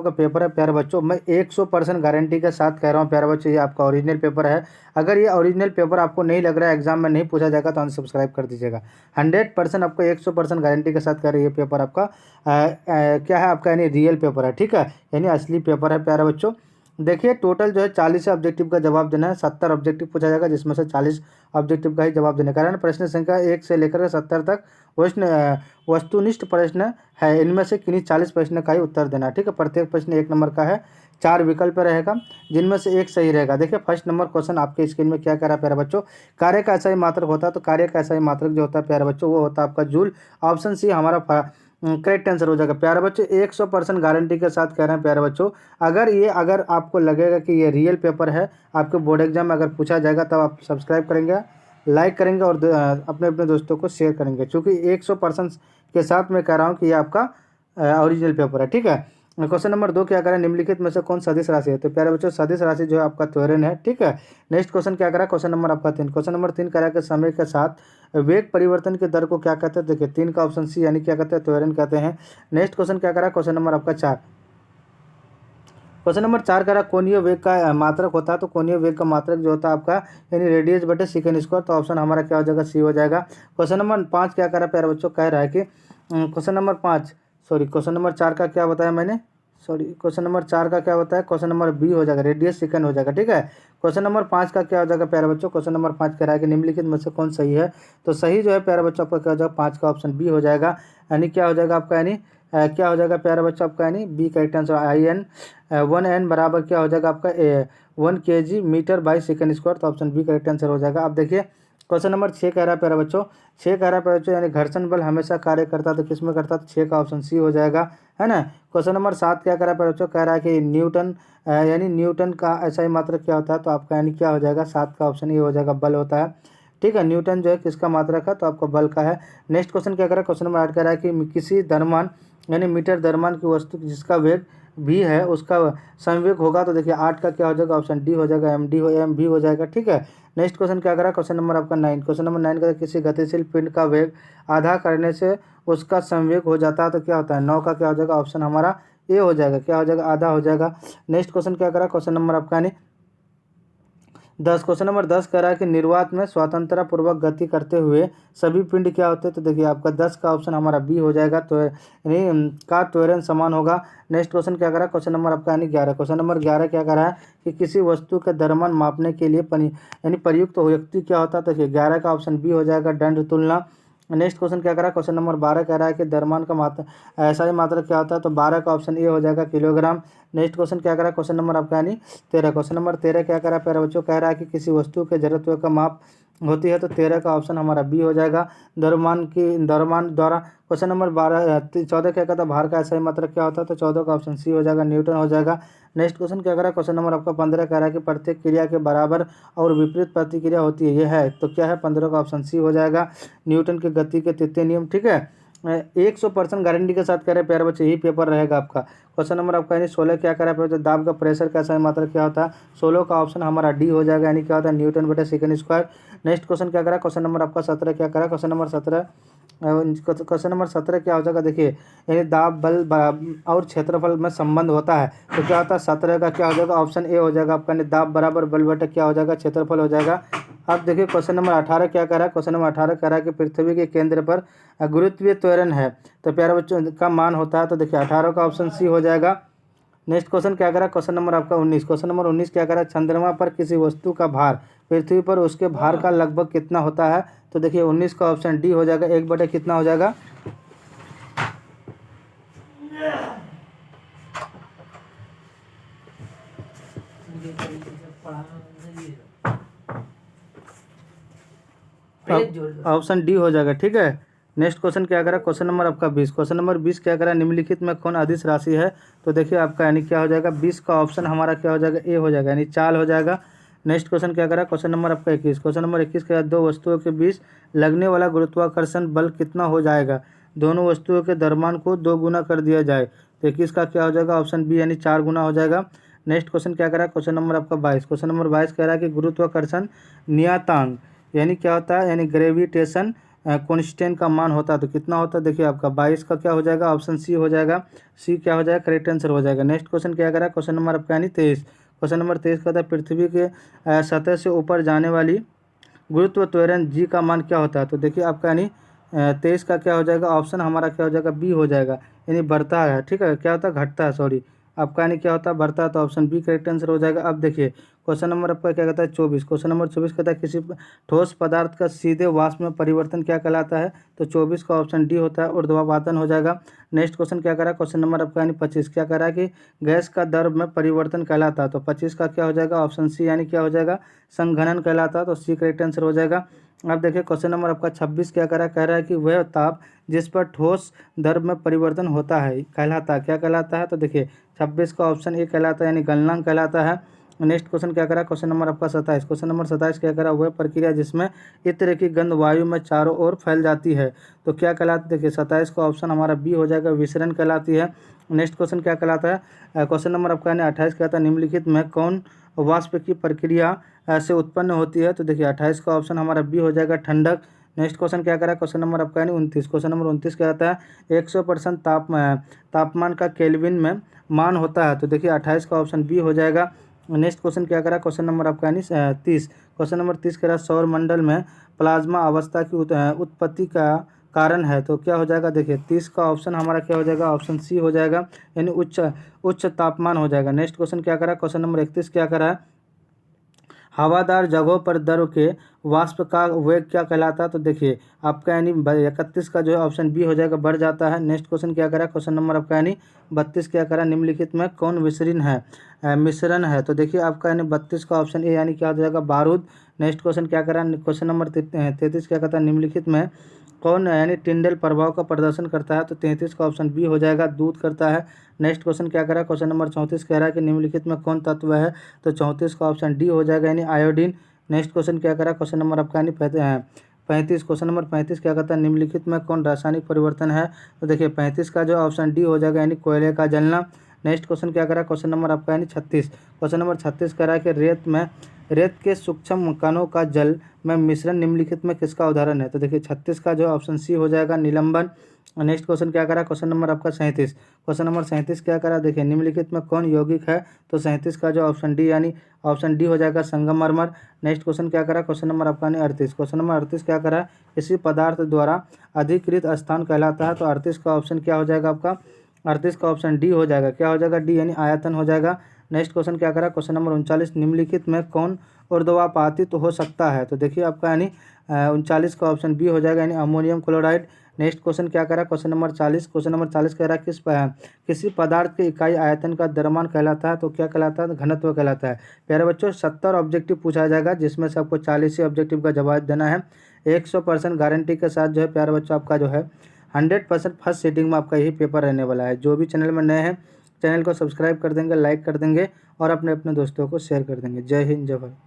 का पेपर है प्यारे बच्चों, मैं 100% गारंटी के साथ कह रहा हूँ प्यारे बच्चों, ये आपका ओरिजिनल पेपर है। अगर ये ओरिजिनल पेपर आपको नहीं लग रहा है, एग्जाम में नहीं पूछा जाएगा, तो अनसब्सक्राइब कर दीजिएगा। 100% आपको 100% गारंटी के साथ कह रहे हैं, ये पेपर आपका क्या है आपका, यानी रियल पेपर है, ठीक है, यानी असली पेपर है प्यारे बच्चों। देखिए टोटल जो है 40 ऑब्जेक्टिव का जवाब देना है, 70 ऑब्जेक्टिव पूछा जाएगा, जिसमें से 40 ऑब्जेक्टिव का ही जवाब देने का कारण प्रश्न संख्या 1 से लेकर 70 तक वस्तुनिष्ठ प्रश्न है, इनमें से किन्हीं 40 प्रश्न का ही उत्तर देना है, ठीक है। प्रत्येक प्रश्न 1 नंबर का है, 4 विकल्प रहेगा, जिनमें से एक सही रहेगा। देखिए फर्स्ट नंबर क्वेश्चन आपके स्क्रीन में क्या कह रहा है प्यारे बच्चों, कार्य का ऐसा ही मात्रक होता है, तो कार्य का ऐसा ही मात्रक जो होता है प्यारे बच्चों, वो होता है आपका जूल। ऑप्शन सी हमारा करेक्ट आंसर हो जाएगा प्यारे बच्चों। 100% गारंटी के साथ कह रहे हैं प्यारे बच्चों, अगर आपको लगेगा कि ये रियल पेपर है, आपके बोर्ड एग्जाम में अगर पूछा जाएगा, तब आप सब्सक्राइब करेंगे, लाइक करेंगे और अपने अपने दोस्तों को शेयर करेंगे, क्योंकि 100% के साथ मैं कह रहा हूँ कि ये आपका ओरिजिनल पेपर है, ठीक है। क्वेश्चन नंबर 2 क्या करें, निम्नलिखित में से कौन सदिश राशि है, तो प्यारे बच्चों सदिश राशि जो है आपका त्वरण है, ठीक है। नेक्स्ट क्वेश्चन क्या करा, क्वेश्चन नंबर आपका 3, क्वेश्चन नंबर 3 करा के समय के साथ वेग परिवर्तन के दर को क्या कहते हैं, देखिए 3 का ऑप्शन सी, यानी क्या कहते हैं, त्वरण कहते हैं। नेक्स्ट क्वेश्चन क्या करा, क्वेश्चन नंबर आपका 4, क्वेश्चन नंबर 4 करा कोणीय वेग का मात्रक होता है, तो कोणीय वेग का मात्रक जो होता है आपका, यानी रेडियस बटे सेकंड स्क्वायर, तो ऑप्शन हमारा क्या हो जाएगा, सी हो जाएगा। क्वेश्चन नंबर 5 क्या करा प्यारे बच्चों, कह रहा है कि क्वेश्चन नंबर 5 क्वेश्चन नंबर 4 का क्या बताया मैंने, क्वेश्चन नंबर 4 का क्या बताया, क्वेश्चन नंबर बी हो जाएगा, रेडियस सेकंड हो जाएगा, ठीक है। क्वेश्चन नंबर 5 का क्या हो जाएगा प्यारे बच्चों, क्वेश्चन नंबर 5 कह रहा है कि निम्नलिखित में से कौन सही है, तो सही जो है प्यारे बच्चों आपका क्या हो जाएगा, 5 का ऑप्शन बी हो जाएगा, यानी क्या हो जाएगा आपका, यानी क्या हो जाएगा प्यारे बच्चों आपका, यानी B correct answer. IN 1N बराबर क्या हो जाएगा आपका 1 kg metre by second square, तो ऑप्शन बी करेक्ट आंसर हो जाएगा। अब देखिए क्वेश्चन नंबर 6 कह रहा है प्यारे बच्चों, 6 कह रहा है प्यारे बच्चों, यानी घर्षण बल हमेशा कार्य करता है, तो किस में करता है, तो 6 का ऑप्शन सी हो जाएगा, है ना। क्वेश्चन नंबर 7 क्या कह रहा है प्यारे बच्चों, कह रहा है कि न्यूटन यानी न्यूटन का ऐसा ही मात्रक क्या होता है, तो आपका यानी क्या हो जाएगा, 7 का ऑप्शन ये हो जाएगा, बल होता है, ठीक है। न्यूटन जो है किसका मात्रक है, तो आपका बल का है। नेक्स्ट क्वेश्चन क्या कह रहा है, क्वेश्चन नंबर 8 कह रहा है कि किसी द्रव्यमान यानी मीटर द्रव्यमान की वस्तु जिसका वेग भी है उसका संवेग होगा, तो देखिए 8 का क्या हो जाएगा, ऑप्शन डी हो जाएगा, MD हो जाएगा, ठीक है। नेक्स्ट क्वेश्चन क्या करा, क्वेश्चन नंबर आपका 9, क्वेश्चन नंबर 9 का किसी गतिशील पिंड का वेग आधा करने से उसका संवेग हो जाता है, तो क्या होता है, 9 का क्या हो जाएगा, ऑप्शन हमारा ए हो जाएगा, क्या हो जाएगा, आधा हो जाएगा। नेक्स्ट क्वेश्चन क्या करा, क्वेश्चन नंबर आपका यानी 10, क्वेश्चन नंबर 10 कह रहा है कि निर्वात में स्वतंत्रता पूर्वक गति करते हुए सभी पिंड क्या होते हैं, तो देखिए आपका 10 का ऑप्शन हमारा बी हो जाएगा, तो यानी का त्वरण समान होगा। नेक्स्ट क्वेश्चन क्या कह रहा है, क्वेश्चन नंबर आपका यानी 11, क्वेश्चन नंबर 11 क्या कह रहा है कि किसी वस्तु का द्रव्यमान मापने के लिए यानी प्रयुक्त युक्ति क्या होता है, तो देखिए 11 का ऑप्शन बी हो जाएगा, दंड तुलना। नेक्स्ट क्वेश्चन क्या कह रहा है, क्वेश्चन नंबर 12 कह रहा है कि द्रव्यमान का मात्रा ऐसा ही मात्रा क्या होता है, तो 12 का ऑप्शन ए हो जाएगा, किलोग्राम। नेक्स्ट क्वेश्चन क्या कह रहा है, क्वेश्चन नंबर आपका यानी 13, क्वेश्चन नंबर 13 क्या कह रहा है प्यारे बच्चों, कह रहा है कि किसी वस्तु के जड़त्व का माप होती है, तो 13 का ऑप्शन हमारा बी हो जाएगा, द्रव्यमान द्वारा। क्वेश्चन नंबर 14 क्या कहता है, भार का ऐसा ही मात्रक क्या होता है, तो 14 का ऑप्शन सी हो जाएगा, न्यूटन हो जाएगा। नेक्स्ट क्वेश्चन क्या कह रहा है, क्वेश्चन नंबर आपका 15 कह रहा है कि प्रत्येक क्रिया के बराबर और विपरीत प्रतिक्रिया होती है, ये है, तो क्या है, 15 का ऑप्शन सी हो जाएगा, न्यूटन के गति के तृतीय नियम, ठीक है। 100% गारंटी के साथ कह रहे हैं प्यारे बच्चे, यही पेपर रहेगा आपका। क्वेश्चन नंबर आपका यानी 16 क्या कह रहा है, दाब का प्रेशर का ऐसा मात्रा क्या होता है, 16 का ऑप्शन हमारा डी हो जाएगा, यानी क्या होता है, न्यूटन बटे सेकंड स्क्वायर। नेक्स्ट क्वेश्चन क्या कह रहा है, क्वेश्चन नंबर आपका 17 क्या कह रहा है, क्वेश्चन नंबर 17 क्या हो जाएगा, देखिए यानी दाब बल और क्षेत्रफल में संबंध होता है, तो क्या होता है, 17 का क्या हो जाएगा, ऑप्शन ए हो जाएगा आपका, दाब बराबर बल बटे क्या हो जाएगा, क्षेत्रफल हो जाएगा। अब देखिए क्वेश्चन नंबर 18 क्या कह रहा है, क्वेश्चन नंबर 18 कह रहा है कि पृथ्वी के केंद्र पर गुरुत्वीय त्वरण है, तो प्यारे बच्चों का मान होता है, तो देखिए 18 का ऑप्शन सी हो जाएगा। नेक्स्ट क्वेश्चन क्या कह रहा है, क्वेश्चन नंबर आपका 19, क्वेश्चन नंबर 19 क्या कह रहा है, चंद्रमा पर किसी वस्तु का भार पृथ्वी पर उसके भार का लगभग कितना होता है, तो देखिए 19 का ऑप्शन डी हो जाएगा, 1 बटे कितना हो जाएगा, ऑप्शन डी हो जाएगा, ठीक है। नेक्स्ट क्वेश्चन क्या करा, क्वेश्चन नंबर आपका 20, क्वेश्चन नंबर 20 क्या करा, निम्नलिखित में कौन अदिश राशि है, तो देखिए आपका यानी क्या हो जाएगा, 20 का ऑप्शन हमारा क्या हो जाएगा, ए हो जाएगा, यानी चाल हो जाएगा। नेक्स्ट क्वेश्चन क्या करा, क्वेश्चन नंबर आपका 21, क्वेश्चन नंबर 21 क्या, दो वस्तुओं के बीच लगने वाला गुरुत्वाकर्षण बल कितना हो जाएगा, दोनों वस्तुओं के द्रव्यमान को 2 गुना कर दिया जाए, तो 21 का क्या हो जाएगा, ऑप्शन बी यानी 4 गुना हो जाएगा। नेक्स्ट क्वेश्चन क्या करा, क्वेश्चन नंबर आपका 22, क्वेश्चन नंबर 22 कह रहा है कि गुरुत्वाकर्षण नियतांक यानी क्या होता है, यानी ग्रेविटेशन कॉन्स्टेंट का मान होता है तो कितना होता है, देखिए आपका 22 का क्या हो जाएगा, ऑप्शन सी हो जाएगा। सी क्या हो जाएगा, करेक्ट आंसर हो जाएगा। नेक्स्ट क्वेश्चन क्या करा, क्वेश्चन नंबर आपका यानी 23। क्वेश्चन नंबर 23 का था पृथ्वी के सतह से ऊपर जाने वाली गुरुत्व त्वरण जी का मान क्या होता है। तो देखिए आपका यानी 23 का क्या हो जाएगा, ऑप्शन हमारा क्या हो जाएगा, बी हो जाएगा, यानी बढ़ता है। ठीक है, क्या होता है, घटता है, सॉरी, आपका यानी क्या होता है, बढ़ता है, तो ऑप्शन बी करेक्ट आंसर हो जाएगा। अब देखिए क्वेश्चन नंबर आपका क्या कहता है 24। क्वेश्चन नंबर 24 कहता है किसी ठोस पदार्थ का सीधे वाष्प में परिवर्तन क्या कहलाता है। तो 24 का ऑप्शन डी होता है, ऊर्ध्वापातन हो जाएगा। नेक्स्ट क्वेश्चन क्या करा, क्वेश्चन नंबर आपका यानी 25 क्या करा कि गैस का दर में परिवर्तन कहलाता है। तो 25 का क्या हो जाएगा, ऑप्शन सी यानी क्या हो जाएगा, संघनन कहलाता है, तो सी करेक्ट आंसर हो जाएगा। अब देखिए क्वेश्चन नंबर आपका 26 क्या कह रहा है कि वह ताप जिस पर ठोस दर में परिवर्तन होता है कहलाता है, क्या कहलाता है। तो देखिए 26 का ऑप्शन ए कहलाता है, यानी गलनांक कहलाता है। नेक्स्ट क्वेश्चन क्या करा, क्वेश्चन नंबर आपका 27। क्वेश्चन नंबर 27 क्या करा, वह प्रक्रिया जिसमें इत्र की गंध वायु में चारों ओर फैल जाती है तो क्या कहलाती है। देखिए 27 का ऑप्शन हमारा बी हो जाएगा, विसरण कहलाती है। नेक्स्ट क्वेश्चन क्या कहलाता है, क्वेश्चन नंबर आपका 28 कहता है निम्नलिखित में कौन वाष्प की प्रक्रिया से उत्पन्न होती है। तो देखिए 28 का ऑप्शन हमारा बी हो जाएगा, ठंडक। नेक्स्ट क्वेश्चन क्या करा, क्वेश्चन नंबर आपका यानी 29। क्वेश्चन नंबर 29 क्या आता है 100% तापमान का केल्विन में मान होता है। तो देखिए 28 का ऑप्शन बी हो जाएगा। नेक्स्ट क्वेश्चन क्या करा, क्वेश्चन नंबर आपका यानी 30। क्वेश्चन नंबर 30 कह रहा सौर मंडल में प्लाज्मा अवस्था की उत्पत्ति का कारण है। तो क्या हो जाएगा, देखिए 30 का ऑप्शन हमारा क्या हो जाएगा, ऑप्शन सी हो जाएगा, यानी उच्च तापमान हो जाएगा। नेक्स्ट क्वेश्चन क्या करा, क्वेश्चन नंबर 31 क्या करा है हवादार जगहों पर द्रव के वाष्प का वेग क्या कहलाता है। तो देखिए आपका यानी 31 का जो है ऑप्शन बी हो जाएगा, बढ़ जाता है। नेक्स्ट क्वेश्चन क्या करा, क्वेश्चन नंबर आपका यानी 32 क्या करा, निम्नलिखित में कौन मिश्रण है मिश्रण है। तो देखिए आपका यानी 32 का ऑप्शन ए यानी क्या हो जाएगा, बारूद। नेक्स्ट क्वेश्चन क्या करा, क्वेश्चन नंबर 33 क्या कहता है निम्नलिखित में कौन यानी टिंडल प्रभाव का प्रदर्शन करता है। तो 33 का ऑप्शन बी हो जाएगा, दूध करता है। नेक्स्ट क्वेश्चन क्या करा, क्वेश्चन नंबर 34 कह रहा है कि निम्नलिखित में कौन तत्व है। तो 34 का ऑप्शन डी हो जाएगा, यानी आयोडीन। नेक्स्ट क्वेश्चन क्या करा, क्वेश्चन नंबर आपका यानी 35। क्वेश्चन नंबर 35 क्या कहता है निम्नलिखित में कौन रासायनिक परिवर्तन है। तो देखिए 35 का जो ऑप्शन डी हो जाएगा, यानी कोयले का जलना। नेक्स्ट क्वेश्चन क्या करा, क्वेश्चन नंबर आपका यानी 36। क्वेश्चन नंबर 36 कह रहा है कि रेत के सूक्ष्म कणों का जल में मिश्रण निम्नलिखित में किसका उदाहरण है। तो देखिए 36 का जो ऑप्शन सी हो जाएगा, निलंबन। नेक्स्ट क्वेश्चन क्या करा, क्वेश्चन नंबर आपका 37। क्वेश्चन नंबर 37 क्या करा, देखिए निम्नलिखित में कौन यौगिक है। तो 37 का जो ऑप्शन डी यानी ऑप्शन डी हो जाएगा, संगमरमर। नेक्स्ट क्वेश्चन क्या करा, क्वेश्चन नंबर आपका यानी 38। क्वेश्चन नंबर 38 क्या करा, इसी पदार्थ द्वारा अधिकृत स्थान कहलाता है। तो 38 का ऑप्शन क्या हो जाएगा आपका, 38 का ऑप्शन डी हो जाएगा, क्या हो जाएगा, डी यानी आयतन हो जाएगा। नेक्स्ट क्वेश्चन क्या करा, क्वेश्चन नंबर 39 निम्नलिखित में कौन ऊर्ध्वापातित हो सकता है। तो देखिए आपका यानी 39 का ऑप्शन बी हो जाएगा, यानी अमोनियम क्लोराइड। नेक्स्ट क्वेश्चन क्या करा, क्वेश्चन नंबर 40। क्वेश्चन नंबर 40 कह रहा है किसी पदार्थ की इकाई आयतन का द्रव्यमान कहलाता है। तो क्या कहलाता है, घनत्व कहलाता है। प्यारे बच्चों 70 ऑब्जेक्टिव पूछा जाएगा, जिसमें से आपको 40 ही ऑब्जेक्टिव का जवाब देना है। 100% गारंटी के साथ जो है प्यारे बच्चों आपका जो है 100% फर्स्ट सीटिंग में आपका यही पेपर रहने वाला है। जो भी चैनल में नए हैं चैनल को सब्सक्राइब कर देंगे, लाइक कर देंगे और अपने अपने दोस्तों को शेयर कर देंगे। जय हिंद, जय भारत।